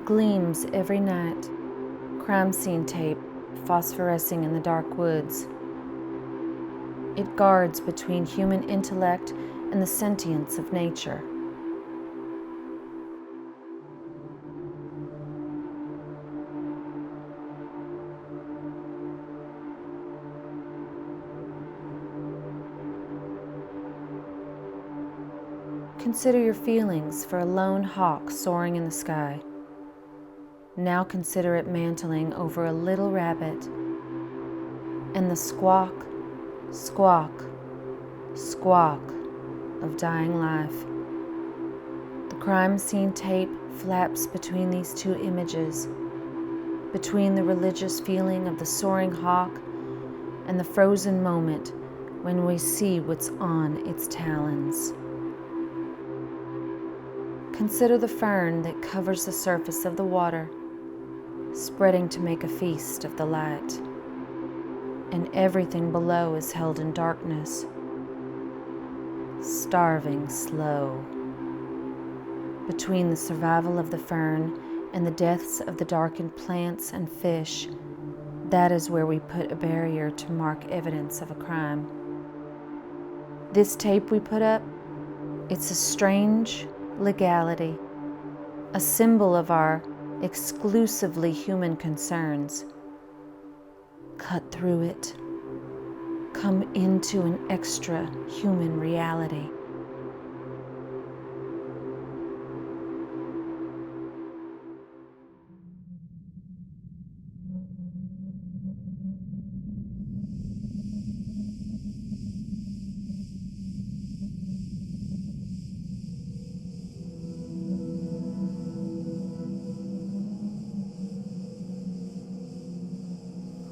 gleams every night, crime scene tape phosphorescing in the dark woods. It guards between human intellect and the sentience of nature. Consider your feelings for a lone hawk soaring in the sky. Now consider it mantling over a little rabbit, and the squawk, squawk, squawk of dying life. The crime scene tape flaps between these two images, between the religious feeling of the soaring hawk and the frozen moment when we see what's on its talons. Consider the fern that covers the surface of the water, spreading to make a feast of the light, and everything below is held in darkness, starving slow. Between the survival of the fern and the deaths of the darkened plants and fish, that is where we put a barrier to mark evidence of a crime. This tape we put up, it's a strange legality, a symbol of our exclusively human concerns. Cut through it. Come into an extra human reality.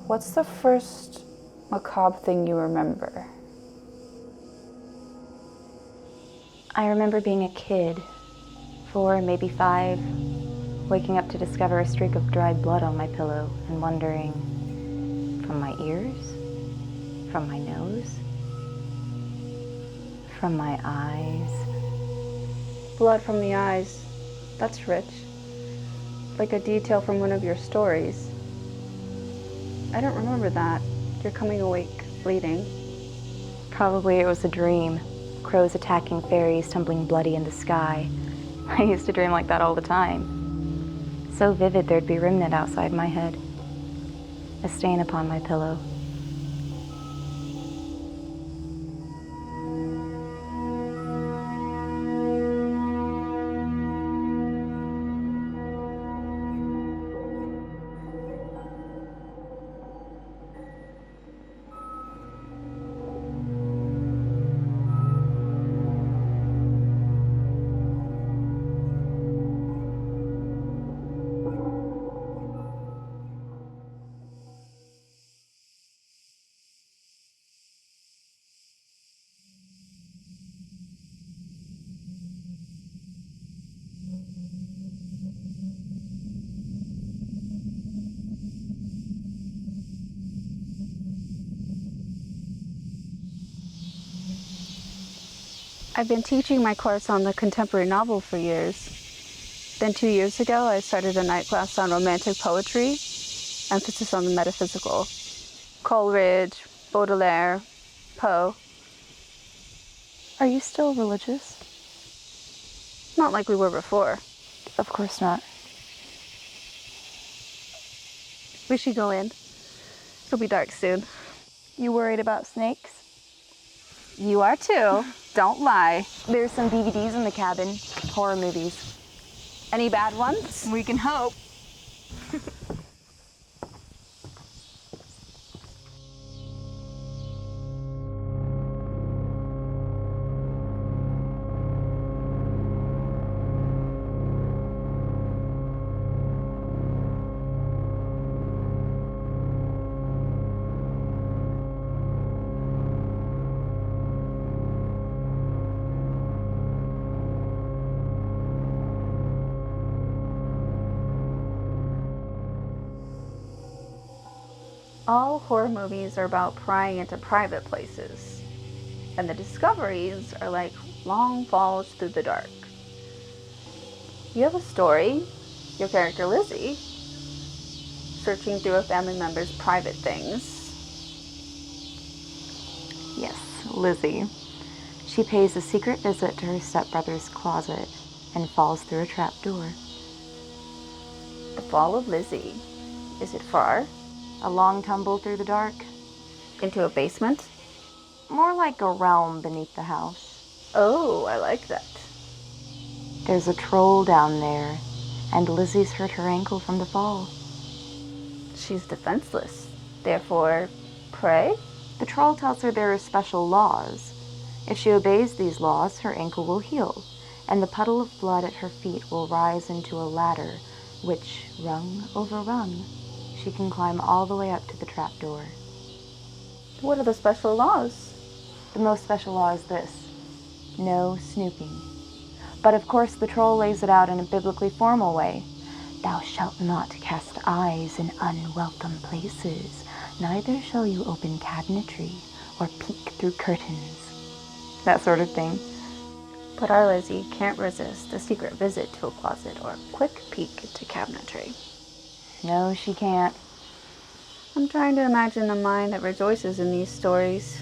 What's the first macabre thing you remember? I remember being a kid, 4, maybe 5, waking up to discover a streak of dried blood on my pillow and wondering, from my ears? From my nose? From my eyes? Blood from the eyes. That's rich. Like a detail from one of your stories. I don't remember that. You're coming awake, bleeding. Probably it was a dream. Crows attacking fairies, tumbling bloody in the sky. I used to dream like that all the time. So vivid there'd be remnant outside my head. A stain upon my pillow. I've been teaching my course on the contemporary novel for years. Then 2 years ago, I started a night class on romantic poetry, emphasis on the metaphysical. Coleridge, Baudelaire, Poe. Are you still religious? Not like we were before. Of course not. We should go in. It'll be dark soon. You worried about snakes? You are too. Don't lie. There's some DVDs in the cabin. Horror movies. Any bad ones? We can hope. All horror movies are about prying into private places, and the discoveries are like long falls through the dark. You have a story, Your character Lizzy, searching through a family member's private things. Yes, Lizzy. She pays a secret visit to her stepbrother's closet and falls through a trap door. The fall of Lizzy. Is it far? A long tumble through the dark. Into a basement? More like a realm beneath the house. Oh, I like that. There's a troll down there, and Lizzy's hurt her ankle from the fall. She's defenseless. Therefore, pray? The troll tells her there are special laws. If she obeys these laws, her ankle will heal, and the puddle of blood at her feet will rise into a ladder, which, rung over rung, she can climb all the way up to the trapdoor. What are the special laws? The most special law is this: no snooping. But of course the troll lays it out in a biblically formal way. Thou shalt not cast eyes in unwelcome places, neither shall you open cabinetry or peek through curtains. That sort of thing. But our Lizzy can't resist a secret visit to a closet or a quick peek to cabinetry. No, she can't. I'm trying to imagine the mind that rejoices in these stories.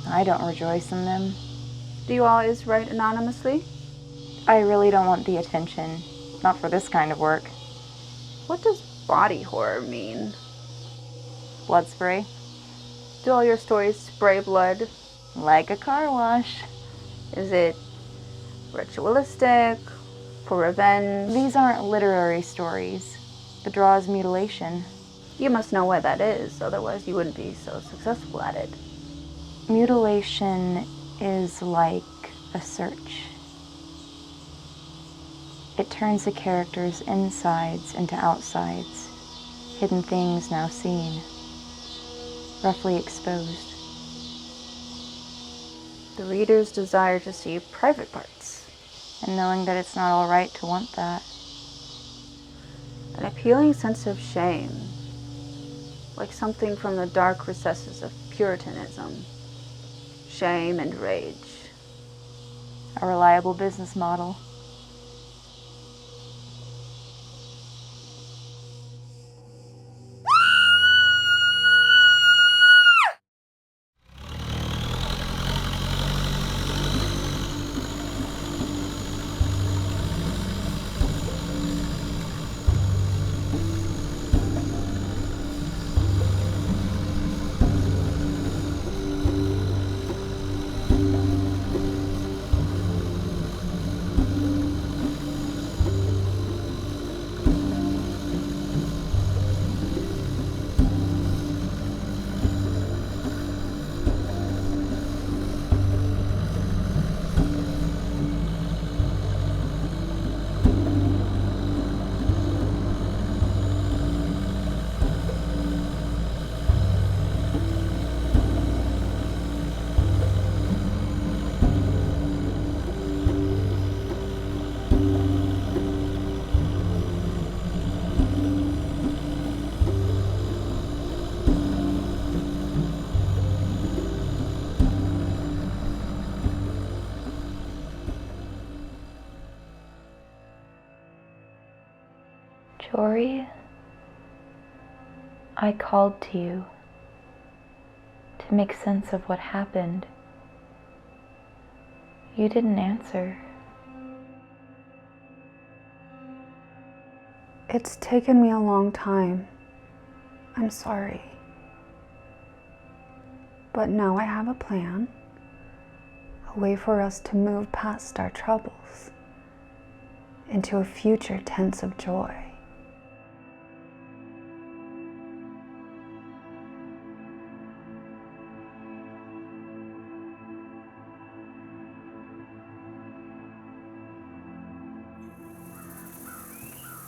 I don't rejoice in them. Do you always write anonymously? I really don't want the attention. Not for this kind of work. What does body horror mean? Blood spray? Do all your stories spray blood? Like a car wash. Is it ritualistic? For revenge? These aren't literary stories. The draw is mutilation. You must know what that is, otherwise you wouldn't be so successful at it. Mutilation is like a search. It turns a character's insides into outsides, hidden things now seen, roughly exposed. The reader's desire to see private parts. And knowing that it's not all right to want that. An appealing sense of shame, like something from the dark recesses of Puritanism. Shame and rage. A reliable business model. Jorie, I called to you to make sense of what happened. You didn't answer. It's taken me a long time. I'm sorry. But now I have a plan, a way for us to move past our troubles into a future tense of joy.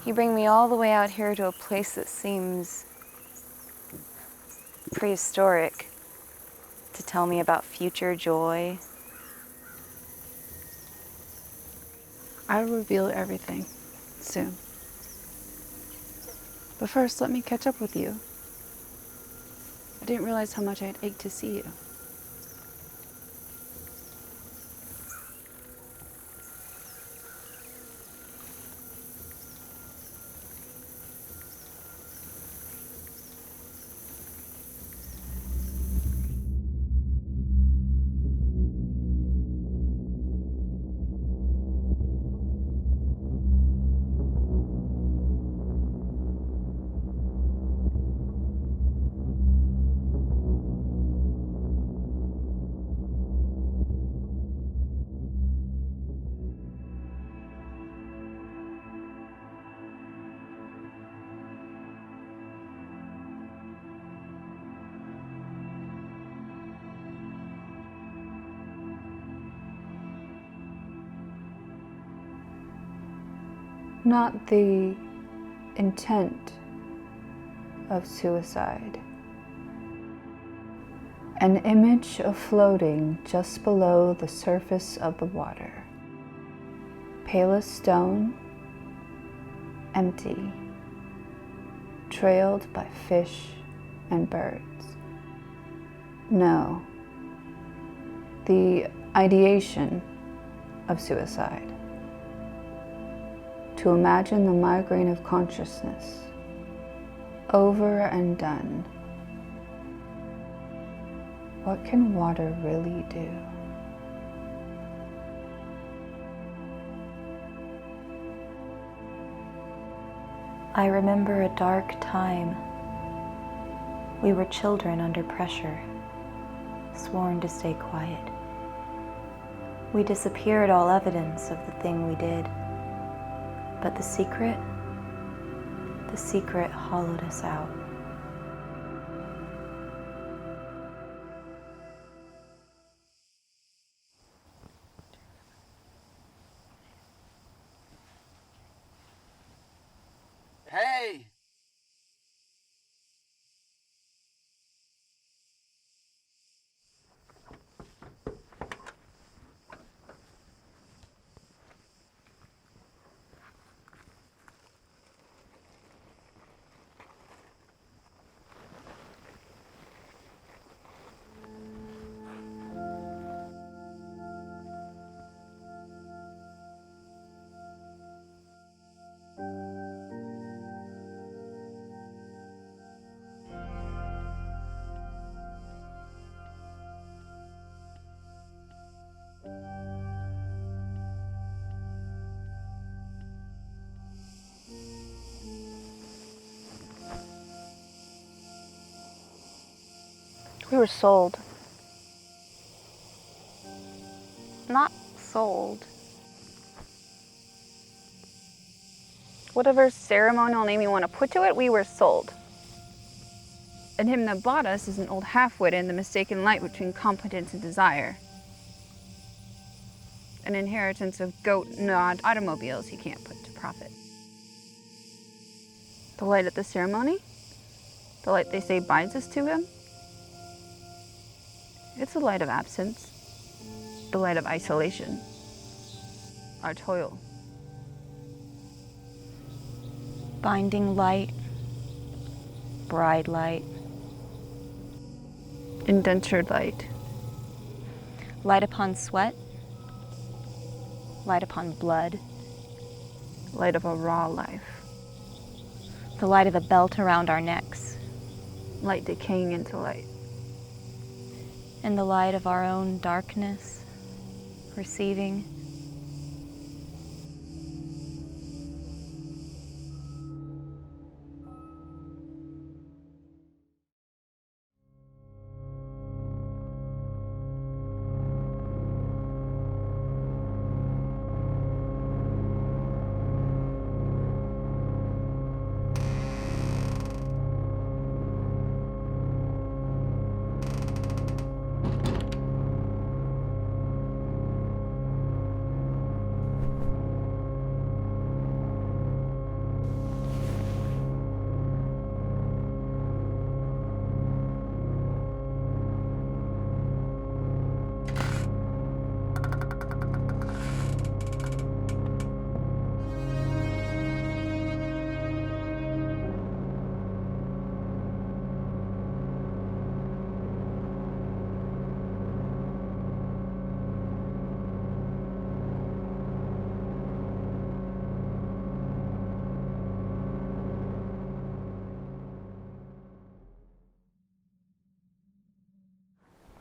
You bring me all the way out here to a place that seems prehistoric to tell me about future joy. I'll reveal everything soon. But first, let me catch up with you. I didn't realize how much I'd ache to see you. not the intent of suicide. An image of floating just below the surface of the water. Pale as stone, empty, trailed by fish and birds. No, the ideation of suicide. To imagine the migraine of consciousness, over and done. What can water really do? I remember a dark time. We were children under pressure, sworn to stay quiet. We disappeared all evidence of the thing we did. But the secret hollowed us out. Hey! We were sold. Not sold. Whatever ceremonial name you want to put to it, we were sold. And him that bought us is an old half-wit in the mistaken light between competence and desire. An inheritance of goat-gnawed automobiles he can't put to profit. The light at the ceremony? The light they say binds us to him? It's the light of absence. The light of isolation. Our toil. Binding light, bride light, Indentured light. light upon sweat, light upon blood, Light of a raw life. the light of a belt around our necks, Light decaying into light. and the light of our own darkness, receiving.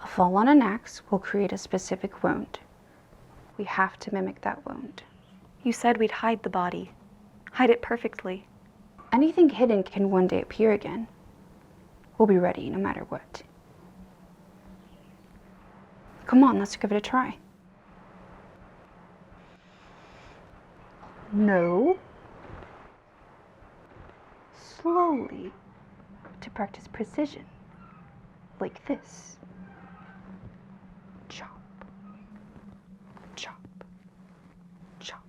A fall on an axe will create a specific wound. We have to mimic that wound. You said we'd hide the body, hide it perfectly. Anything hidden can one day appear again. We'll be ready no matter what. Come on, let's give it a try. No. Slowly, to practice precision, like this. Chop, chop, chop.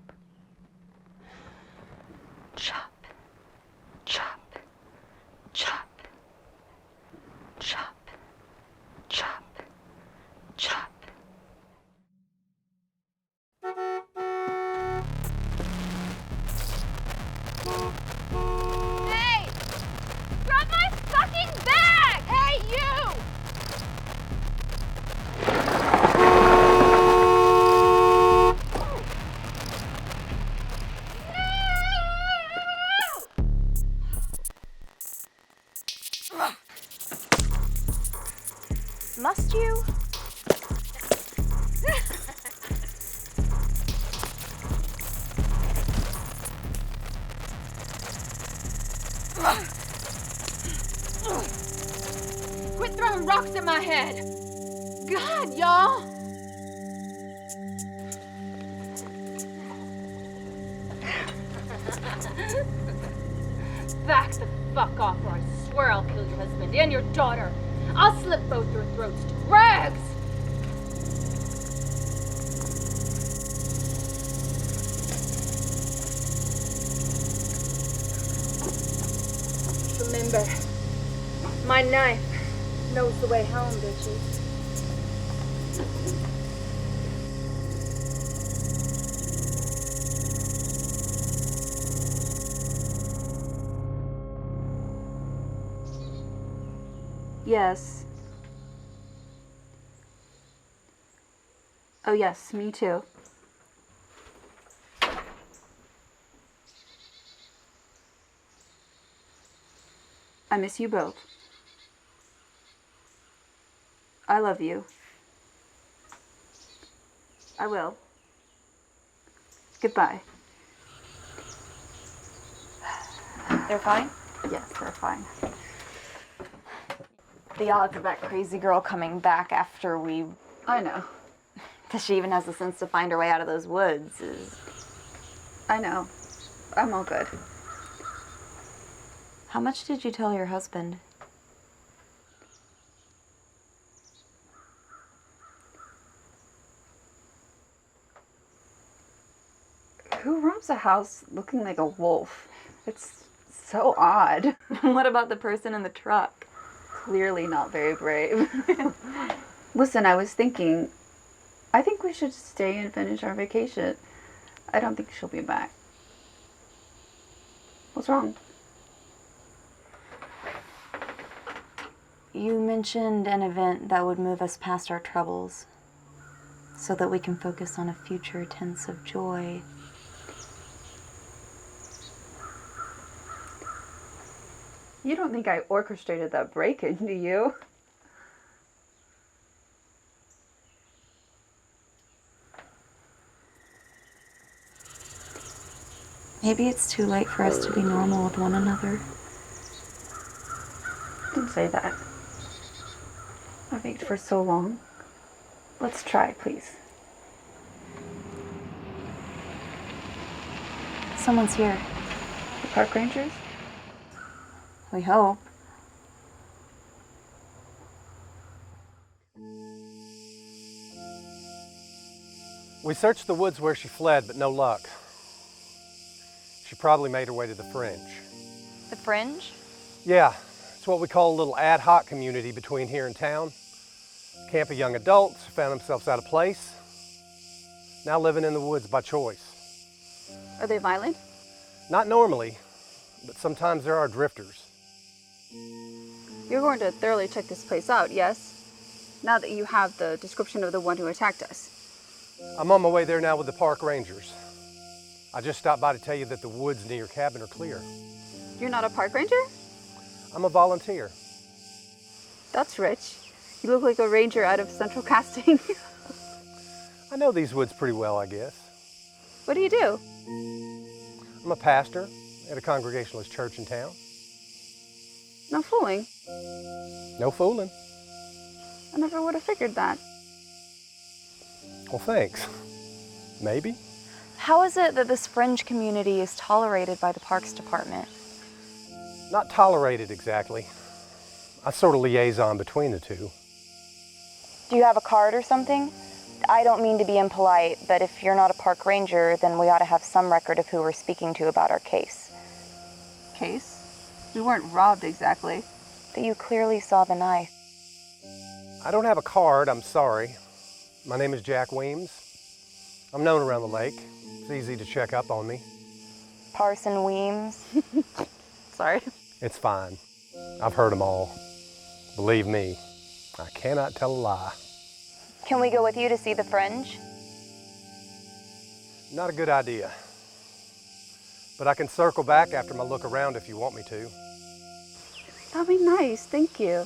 Must you? Quit throwing rocks at my head! God, y'all! Back the fuck off or I swear I'll kill your husband and your daughter. I'll slit both your throats to rags! Remember, my knife knows the way home, bitches. Yes. Oh yes, me too. I miss you both. I love you. I will. Goodbye. They're fine? Yes, they're fine. The odds of that crazy girl coming back after we... I know. That she even has the sense to find her way out of those woods is... I know. I'm all good. How much did you tell your husband? Who robs a house looking like a wolf? It's so odd. What about the person in the truck? Clearly not very brave. Listen, I was thinking, I think we should stay and finish our vacation. I don't think she'll be back. What's wrong? You mentioned an event that would move us past our troubles so that we can focus on a future tense of joy. You don't think I orchestrated that break-in, do you? Maybe it's too late for us to be normal with one another. Don't say that. I've ached for so long. Let's try, please. Someone's here. The park rangers? We hope. We searched the woods where she fled, but no luck. She probably made her way to the Fringe. The Fringe? Yeah, it's what we call a little ad hoc community between here and town. Camp of young adults who found themselves out of place, now living in the woods by choice. Are they violent? Not normally, but sometimes there are drifters. You're going to thoroughly check this place out, yes? Now that you have the description of the one who attacked us. I'm on my way there now with the park rangers. I just stopped by to tell you that the woods near your cabin are clear. You're not a park ranger? I'm a volunteer. That's rich. You look like a ranger out of Central Casting. I know these woods pretty well, I guess. What do you do? I'm a pastor at a Congregationalist church in town. No fooling. No fooling. I never would have figured that. Well, thanks. Maybe. How is it that this Fringe community is tolerated by the Parks Department? Not tolerated exactly. I sort of liaison between the two. Do you have a card or something? I don't mean to be impolite, but if you're not a park ranger, then we ought to have some record of who we're speaking to about our case. Case? We weren't robbed exactly. But you clearly saw the knife. I don't have a card, I'm sorry. My name is Jack Weems. I'm known around the lake. It's easy to check up on me. Parson Weems. Sorry. It's fine. I've heard them all. Believe me, I cannot tell a lie. Can we go with you to see the Fringe? Not a good idea. But I can circle back after my look around if you want me to. That'd be nice, thank you.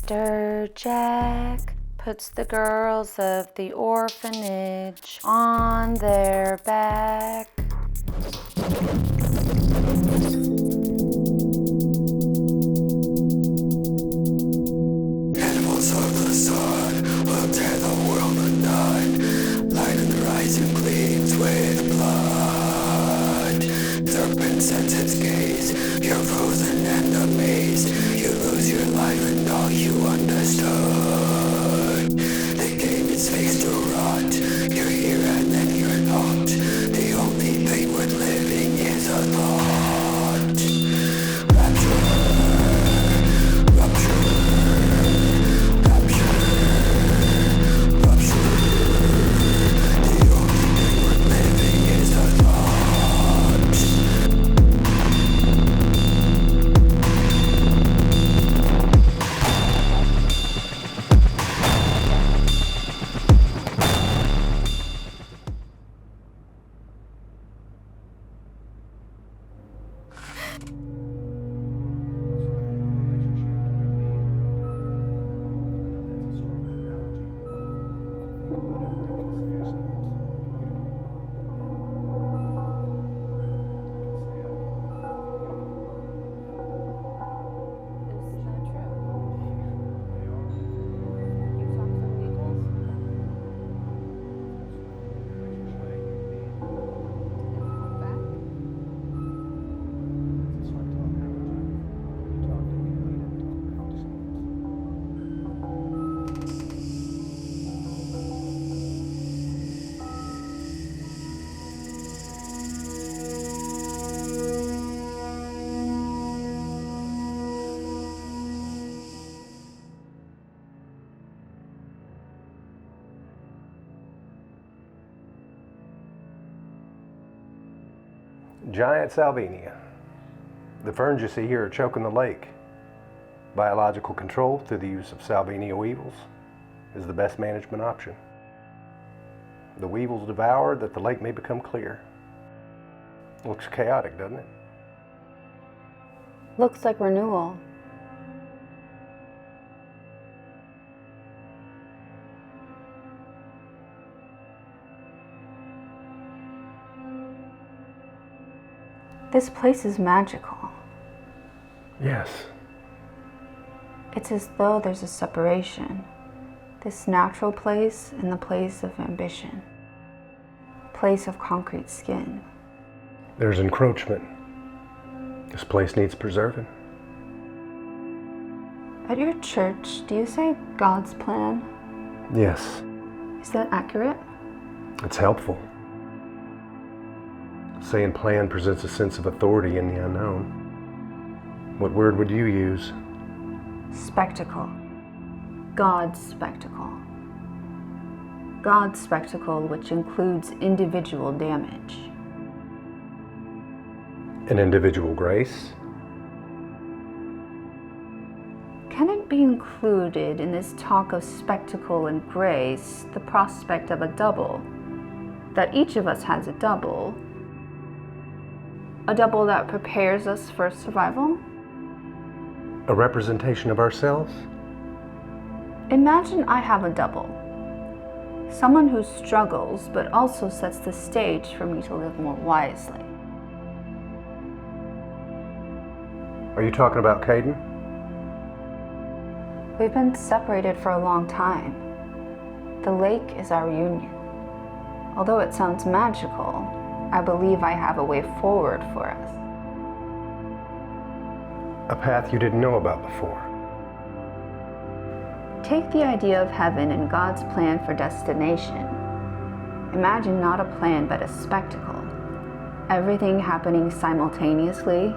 Mr. Jack puts the girls of the orphanage on their back. Animals of the sun will tear the world undone. Light on the horizon gleams with blood. Serpent sets its gaze. You're frozen and amazed. You lose your life and all you understood. The game is fixed to rot. You're here and then you're not. The only thing worth living is a thought. Rapture. Rupture. Rapture. Rupture. The only thing worth living is a thought. Giant salvinia. The ferns you see here are choking the lake. Biological control through the use of salvinia weevils is the best management option. The weevils devour that the lake may become clear. Looks chaotic, doesn't it? Looks like renewal. This place is magical. Yes. It's as though there's a separation. This natural place and the place of ambition. Place of concrete skin. There's encroachment. This place needs preserving. At your church, do you say God's plan? Yes. Is that accurate? It's helpful. Saying plan presents a sense of authority in the unknown. What word would you use? Spectacle. God's spectacle. God's spectacle, which includes individual damage. An individual grace? Can it be included in this talk of spectacle and grace the prospect of a double? That each of us has a double? A double that prepares us for survival? A representation of ourselves? Imagine I have a double. Someone who struggles but also sets the stage for me to live more wisely. Are you talking about Kaidon? We've been separated for a long time. The lake is our union. Although it sounds magical, I believe I have a way forward for us. A path you didn't know about before. Take the idea of heaven and God's plan for destination. Imagine not a plan but a spectacle. Everything happening simultaneously.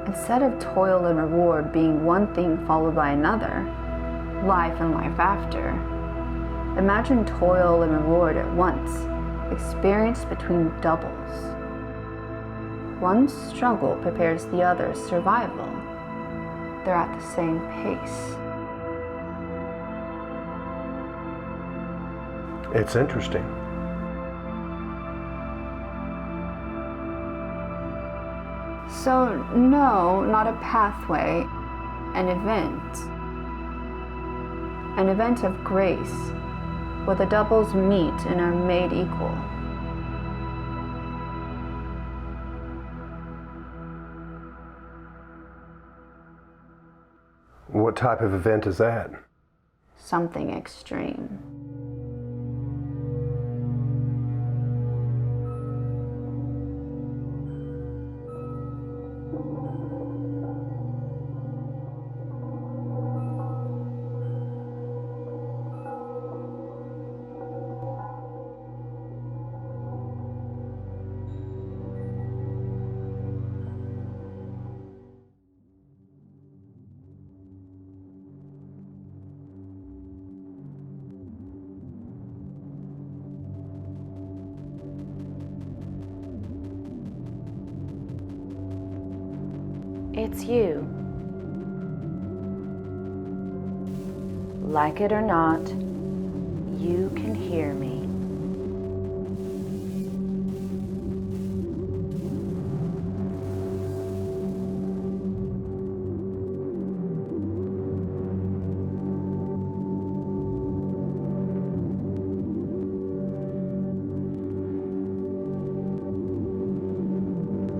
Instead of toil and reward being one thing followed by another, life and life after. Imagine toil and reward at once, experienced between doubles. One struggle prepares the other's survival. They're at the same pace. It's interesting. So, no, not a pathway, an event. An event of grace, where the doubles meet and are made equal. What type of event is that? Something extreme. It's you. Like it or not, you can hear me.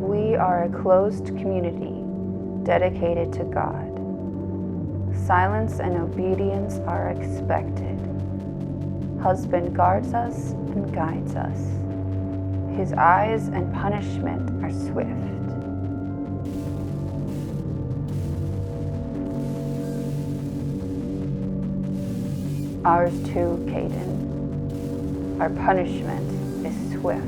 We are a closed community dedicated to God. Silence and obedience are expected. Husband guards us and guides us. His eyes and punishment are swift. Ours too, Kaidon. Our punishment is swift.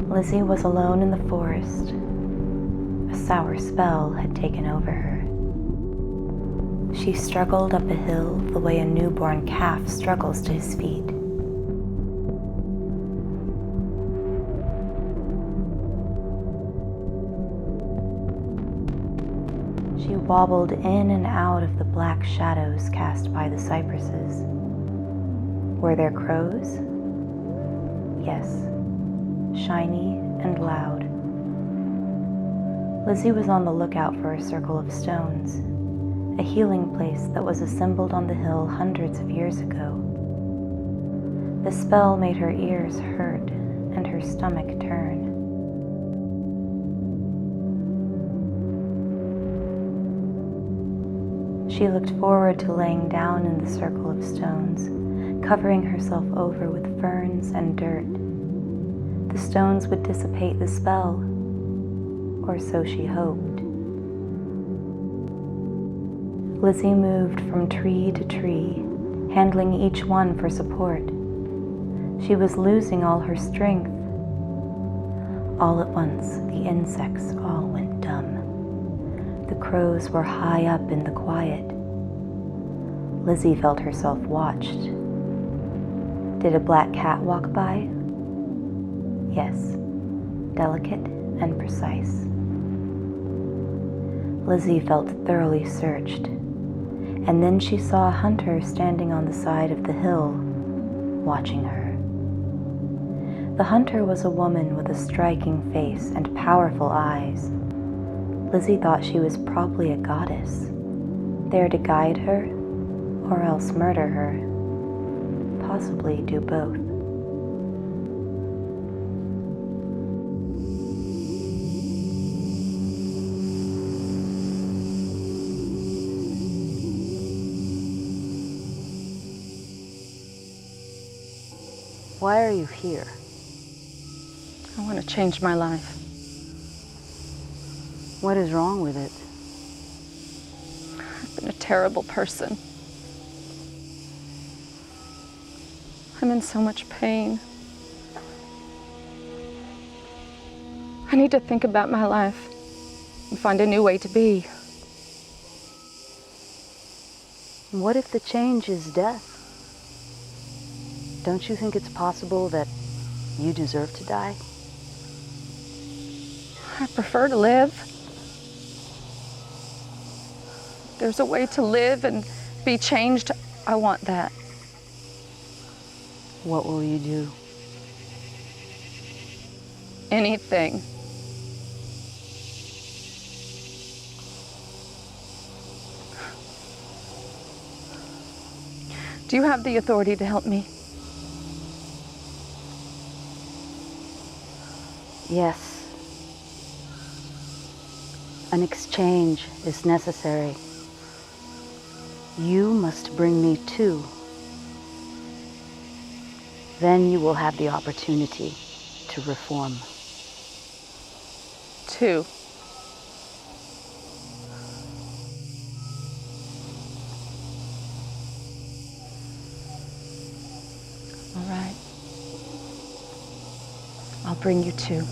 Lizzy was alone in the forest. A sour spell had taken over her. She struggled up a hill the way a newborn calf struggles to his feet. She wobbled in and out of the black shadows cast by the cypresses. Were there crows? Yes. Shiny and loud. Lizzy was on the lookout for a circle of stones, a healing place that was assembled on the hill hundreds of years ago. The spell made her ears hurt and her stomach turn. She looked forward to laying down in the circle of stones, covering herself over with ferns and dirt. The stones would dissipate the spell, or so she hoped. Lizzy moved from tree to tree, handling each one for support. She was losing all her strength. All at once, the insects all went dumb. The crows were high up in the quiet. Lizzy felt herself watched. Did a black cat walk by? Yes, delicate and precise. Lizzy felt thoroughly searched, and then she saw a hunter standing on the side of the hill, watching her. The hunter was a woman with a striking face and powerful eyes. Lizzy thought she was probably a goddess, there to guide her, or else murder her. Possibly do both. Why are you here? I want to change my life. What is wrong with it? I've been a terrible person. I'm in so much pain. I need to think about my life and find a new way to be. What if the change is death? Don't you think it's possible that you deserve to die? I prefer to live. There's a way to live and be changed. I want that. What will you do? Anything. Do you have the authority to help me? Yes. An exchange is necessary. You must bring me two. Then you will have the opportunity to reform. Two. All right. I'll bring you two.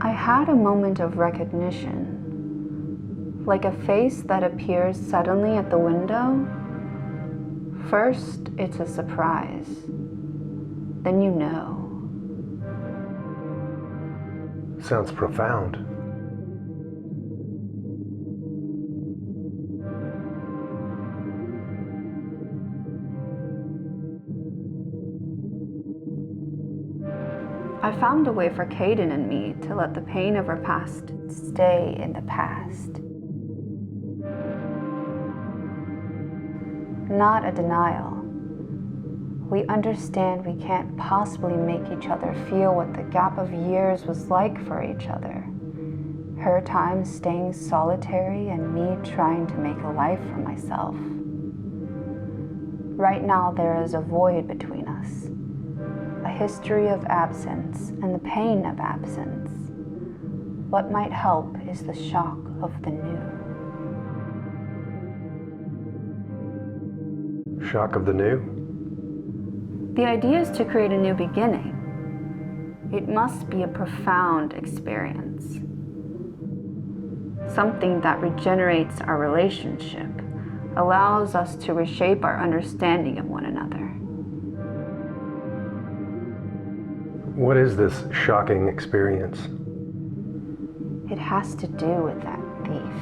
I had a moment of recognition, like a face that appears suddenly at the window. First, it's a surprise. Then you know. Sounds profound. I found a way for Kaidon and me to let the pain of our past stay in the past. Not a denial. We understand we can't possibly make each other feel what the gap of years was like for each other. Her time staying solitary and me trying to make a life for myself. Right now there is a void between us. A history of absence and the pain of absence. What might help is the shock of the new. Shock of the new? The idea is to create a new beginning. It must be a profound experience. Something that regenerates our relationship, allows us to reshape our understanding of one another. What is this shocking experience? It has to do with that thief.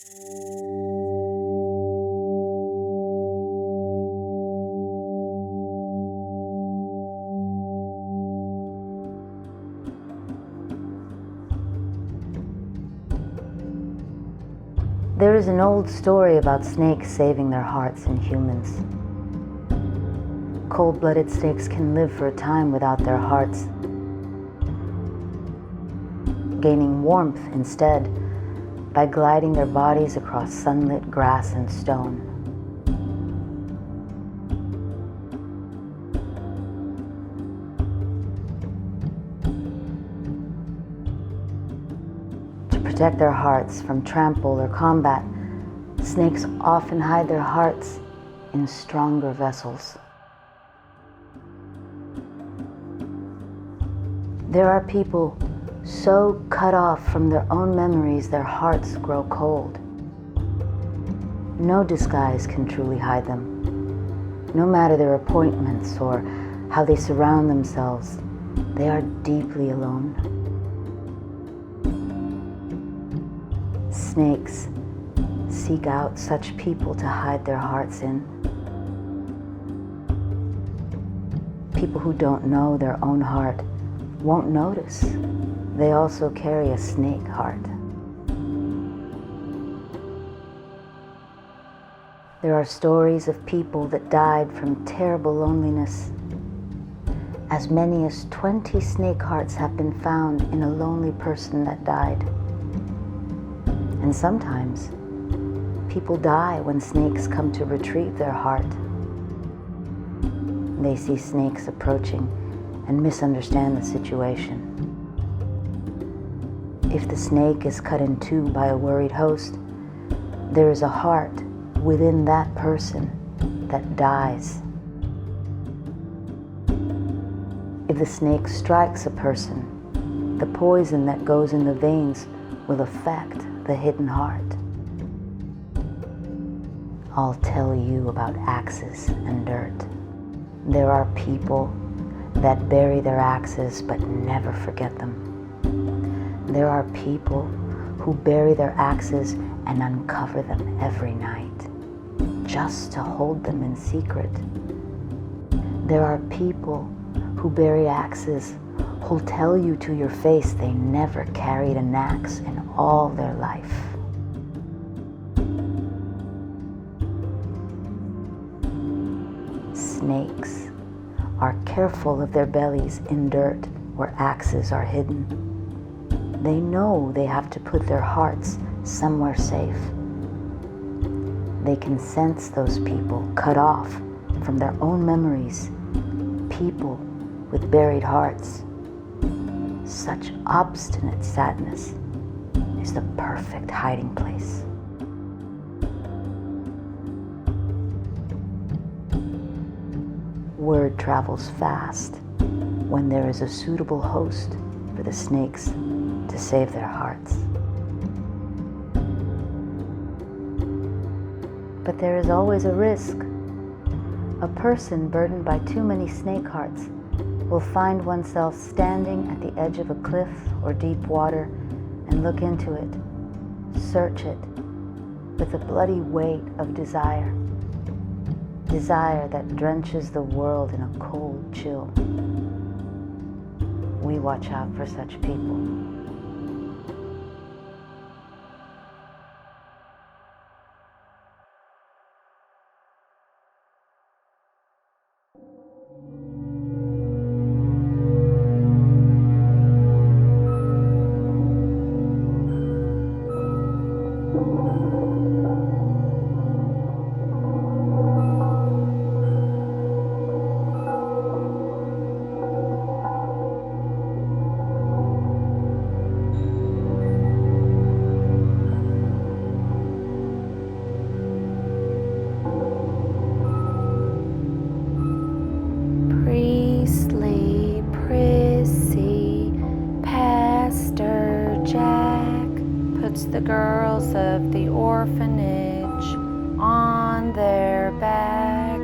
There is an old story about snakes saving their hearts in humans. Cold-blooded snakes can live for a time without their hearts, gaining warmth instead by gliding their bodies across sunlit grass and stone. To protect their hearts from trample or combat, snakes often hide their hearts in stronger vessels. There are people so cut off from their own memories their hearts grow cold. No disguise can truly hide them. No matter their appointments or how they surround themselves, they are deeply alone. Snakes seek out such people to hide their hearts in. People who don't know their own heart won't notice they also carry a snake heart. There are stories of people that died from terrible loneliness. As many as 20 snake hearts have been found in a lonely person that died. And sometimes, people die when snakes come to retrieve their heart. They see snakes approaching and misunderstand the situation. If the snake is cut in two by a worried host, there is a heart within that person that dies. If the snake strikes a person, the poison that goes in the veins will affect the hidden heart. I'll tell you about axes and dirt. There are people that bury their axes but never forget them. There are people who bury their axes and uncover them every night, just to hold them in secret. There are people who bury axes who'll tell you to your face they never carried an axe in all their life. Snakes are careful of their bellies in dirt where axes are hidden. They know they have to put their hearts somewhere safe. They can sense those people cut off from their own memories, people with buried hearts. Such obstinate sadness is the perfect hiding place. Word travels fast when there is a suitable host for the snakes to save their hearts. But there is always a risk. A person burdened by too many snake hearts will find oneself standing at the edge of a cliff or deep water and look into it, search it, with the bloody weight of desire. Desire that drenches the world in a cold chill. We watch out for such people. The girls of the orphanage on their back.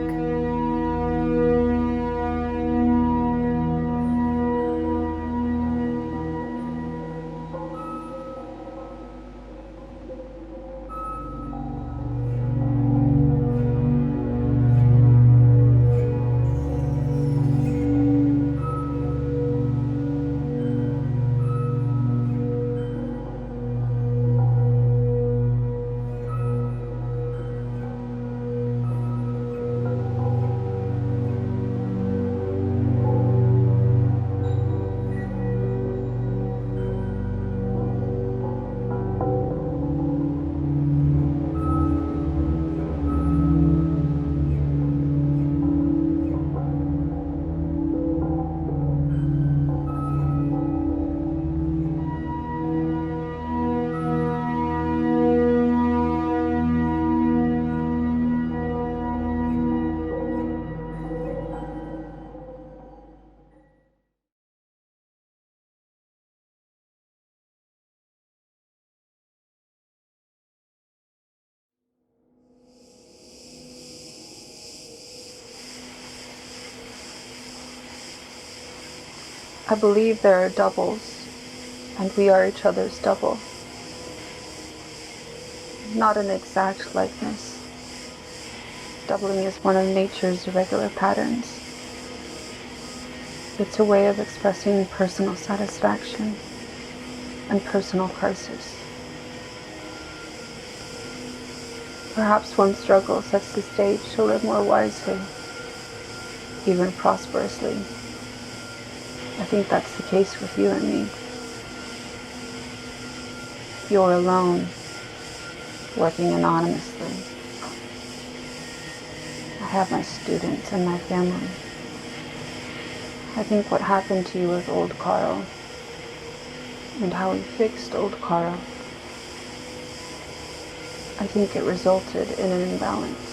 I believe there are doubles, and we are each other's double. Not an exact likeness. Doubling is one of nature's irregular patterns. It's a way of expressing personal satisfaction and personal crisis. Perhaps one struggle sets the stage to live more wisely, even prosperously. I think that's the case with you and me. You're alone, working anonymously. I have my students and my family. I think what happened to you with old Carl, and how we fixed old Carl, I think it resulted in an imbalance.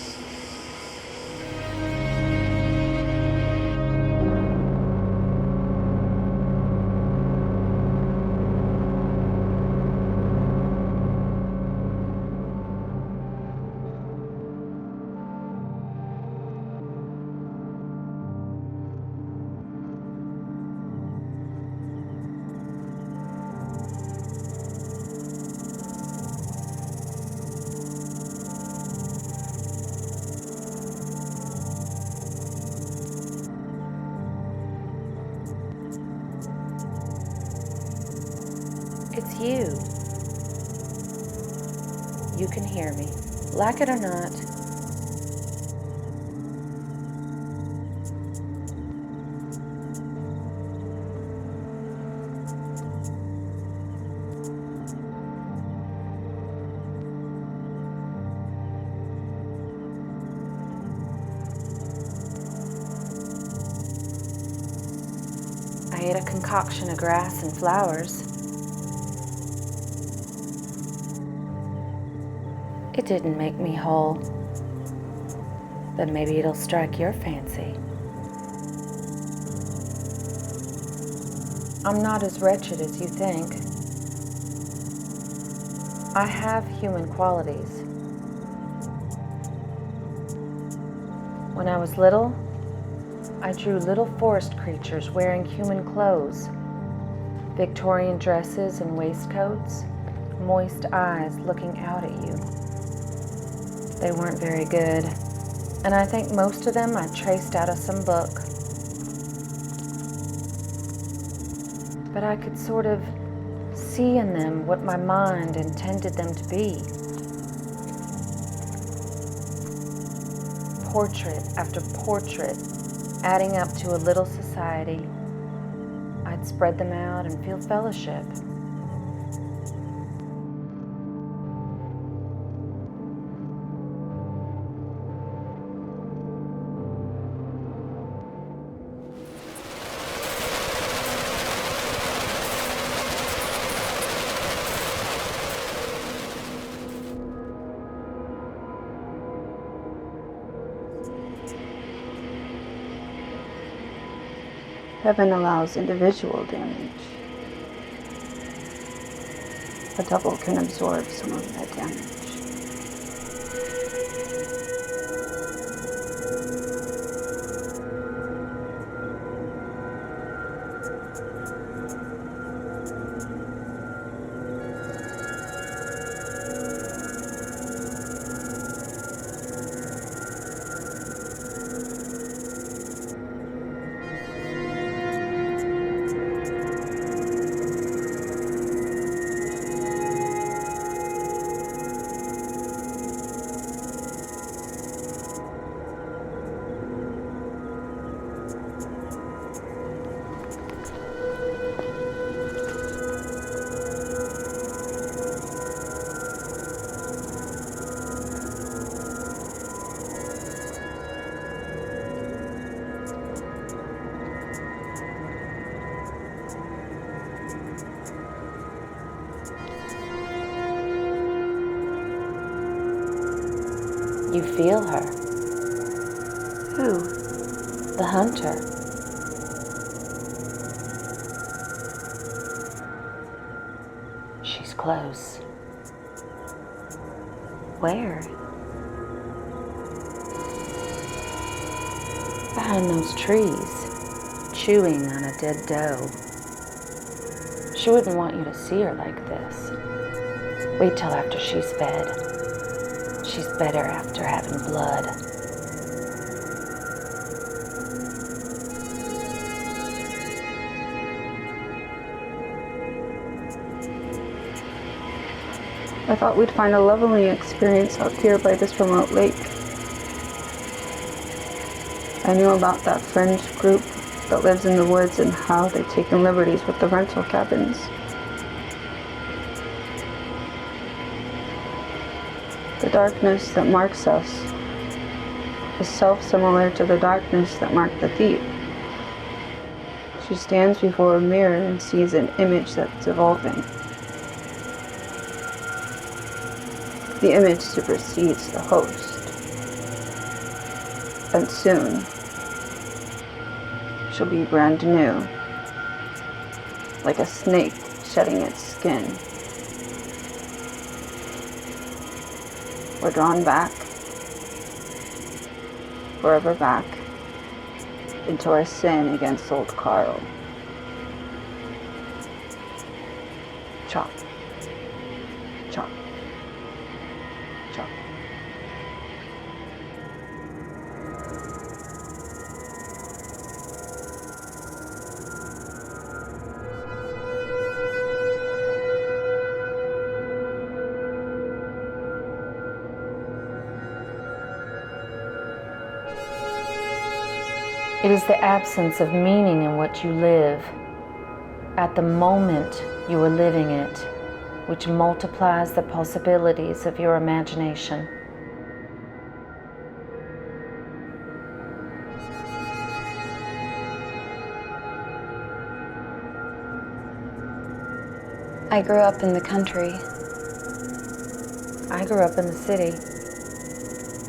It's you. You can hear me, like it or not. I ate a concoction of grass and flowers. It didn't make me whole, but maybe it'll strike your fancy. I'm not as wretched as you think. I have human qualities. When I was little, I drew little forest creatures wearing human clothes, Victorian dresses and waistcoats, moist eyes looking out at you. They weren't very good, and I think most of them I traced out of some book. But I could sort of see in them what my mind intended them to be. Portrait after portrait, adding up to a little society. I'd spread them out and feel fellowship. Heaven allows individual damage. A double can absorb some of that damage. You feel her. Who? The hunter. She's close. Where? Behind those trees, chewing on a dead doe. She wouldn't want you to see her like this. Wait till after she's fed. She's better after having blood. I thought we'd find a leveling experience out here by this remote lake. I knew about that fringe group that lives in the woods and how they've taken liberties with the rental cabins. The darkness that marks us is self-similar to the darkness that marked the thief. She stands before a mirror and sees an image that's evolving. The image supersedes the host, and soon she'll be brand new, like a snake shedding its skin. We're drawn back, forever back, into our sin against old Carl. Chop, chop, chop. It is the absence of meaning in what you live at the moment you are living it, which multiplies the possibilities of your imagination. I grew up in the country. I grew up in the city.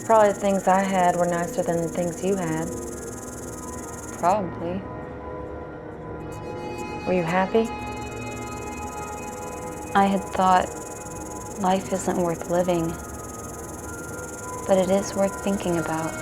Probably the things I had were nicer than the things you had. Probably. Were you happy? I had thought life isn't worth living, but it is worth thinking about.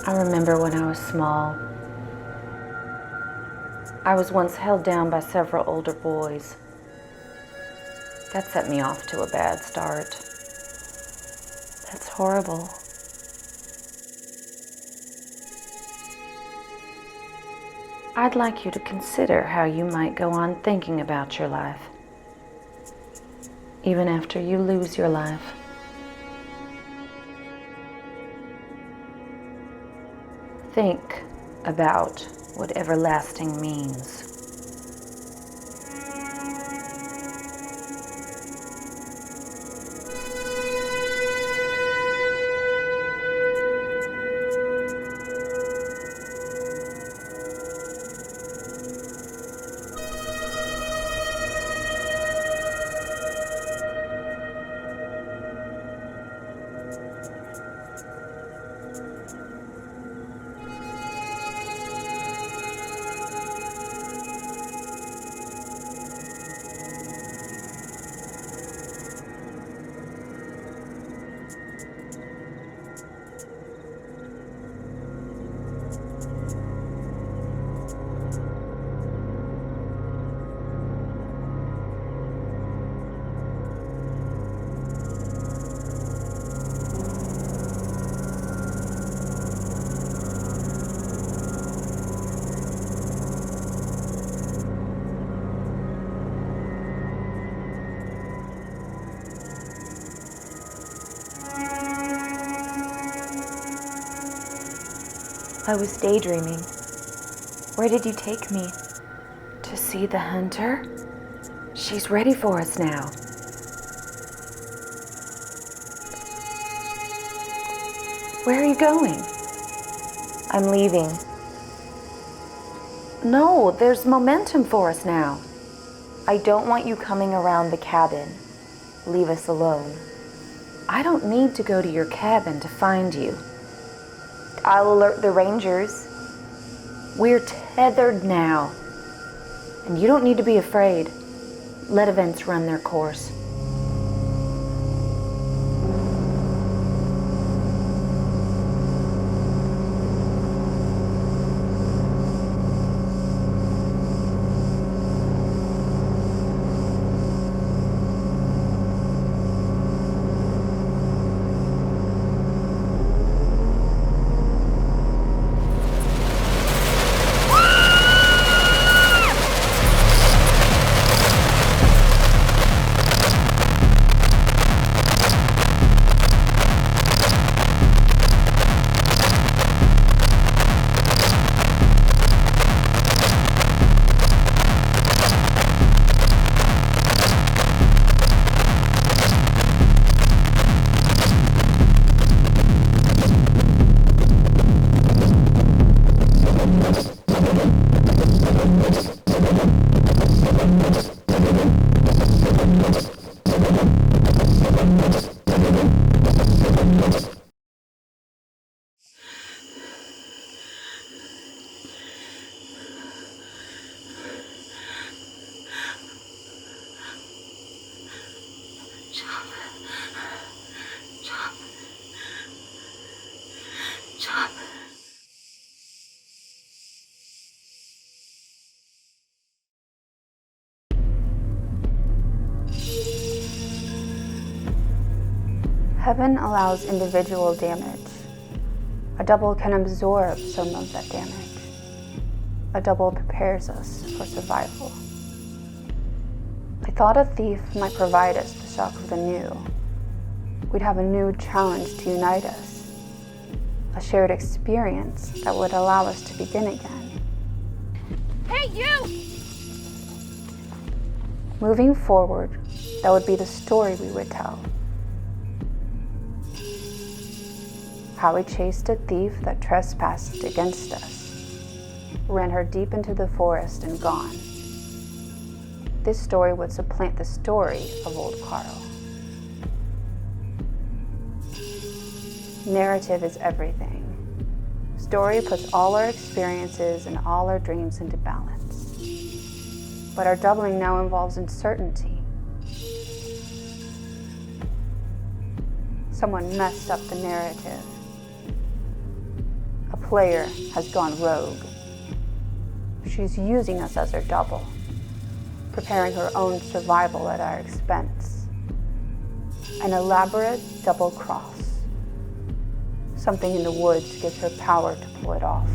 I remember when I was small. I was once held down by several older boys. That set me off to a bad start. That's horrible. I'd like you to consider how you might go on thinking about your life, even after you lose your life. Think about what everlasting means. I was daydreaming. Where did you take me? To see the hunter? She's ready for us now. Where are you going? I'm leaving. No, there's momentum for us now. I don't want you coming around the cabin. Leave us alone. I don't need to go to your cabin to find you. I'll alert the rangers. We're tethered now, and you don't need to be afraid. Let events run their course. Heaven allows individual damage. A double can absorb some of that damage. A double prepares us for survival. I thought a thief might provide us the shock of the new. We'd have a new challenge to unite us. A shared experience that would allow us to begin again. Hey, you! Moving forward, that would be the story we would tell. How we chased a thief that trespassed against us, ran her deep into the forest and gone. This story would supplant the story of old Carl. Narrative is everything. Story puts all our experiences and all our dreams into balance. But our doubling now involves uncertainty. Someone messed up the narrative. A player has gone rogue. She's using us as her double, preparing her own survival at our expense. An elaborate double cross. Something in the woods gives her power to pull it off.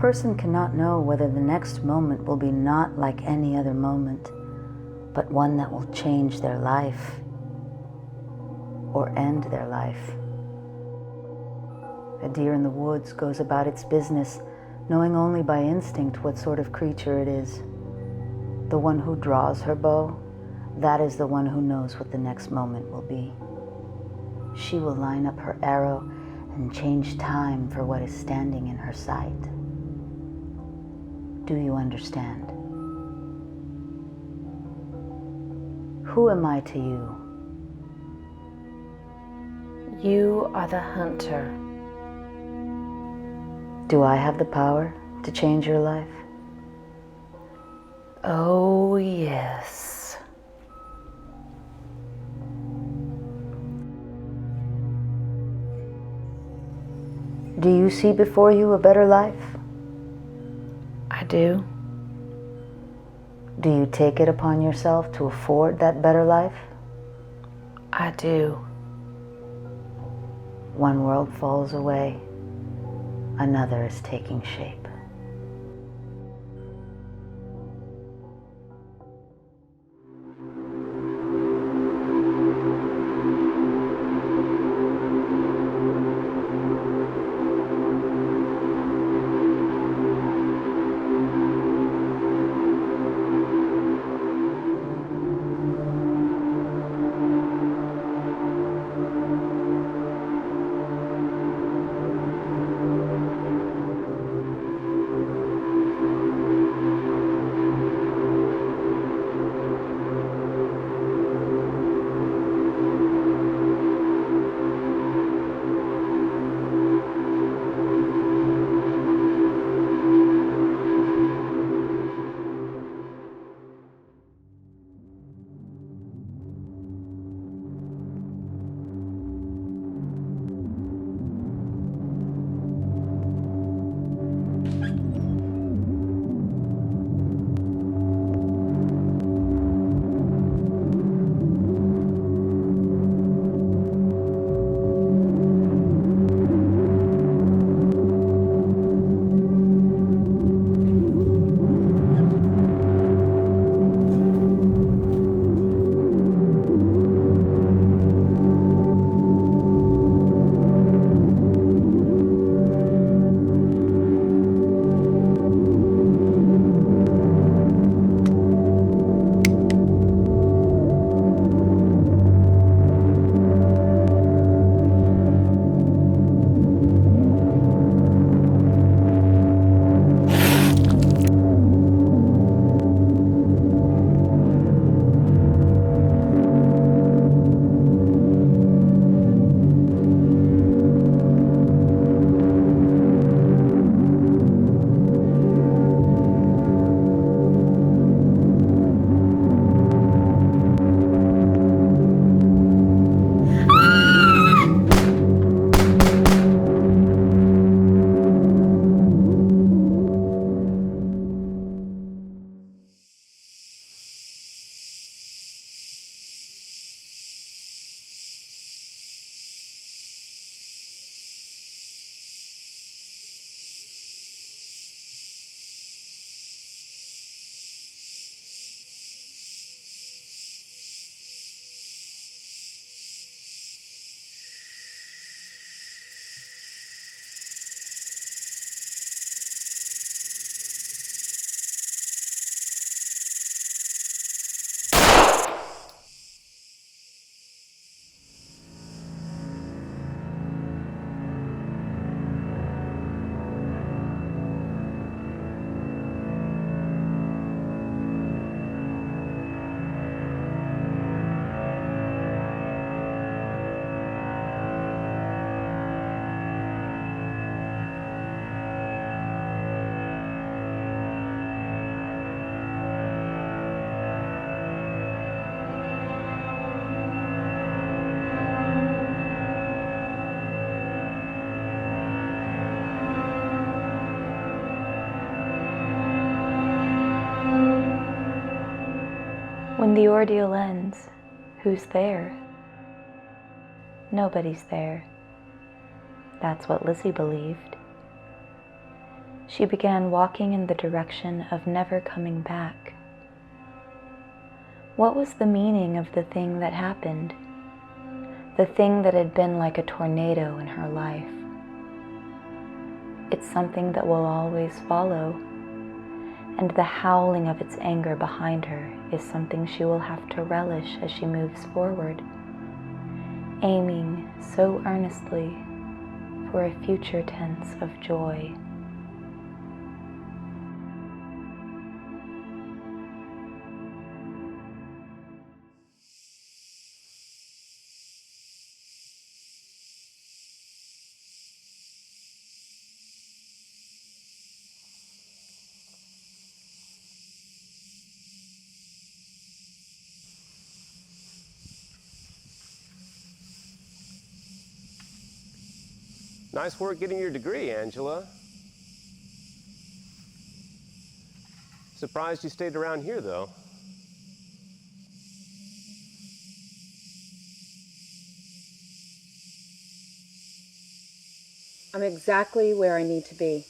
person cannot know whether the next moment will be not like any other moment, but one that will change their life or end their life. A deer in the woods goes about its business, knowing only by instinct what sort of creature it is. The one who draws her bow, that is the one who knows what the next moment will be. She will line up her arrow and change time for what is standing in her sight. Do you understand? Who am I to you? You are the hunter. Do I have the power to change your life? Oh, yes. Do you see before you a better life? I do. Do you take it upon yourself to afford that better life? I do. One world falls away, another is taking shape. When the ordeal ends, who's there? Nobody's there. That's what Lizzy believed. She began walking in the direction of never coming back. What was the meaning of the thing that happened? The thing that had been like a tornado in her life. It's something that will always follow, and the howling of its anger behind her is something she will have to relish as she moves forward, aiming so earnestly for a future tense of joy. Nice work getting your degree, Angela. Surprised you stayed around here, though. I'm exactly where I need to be.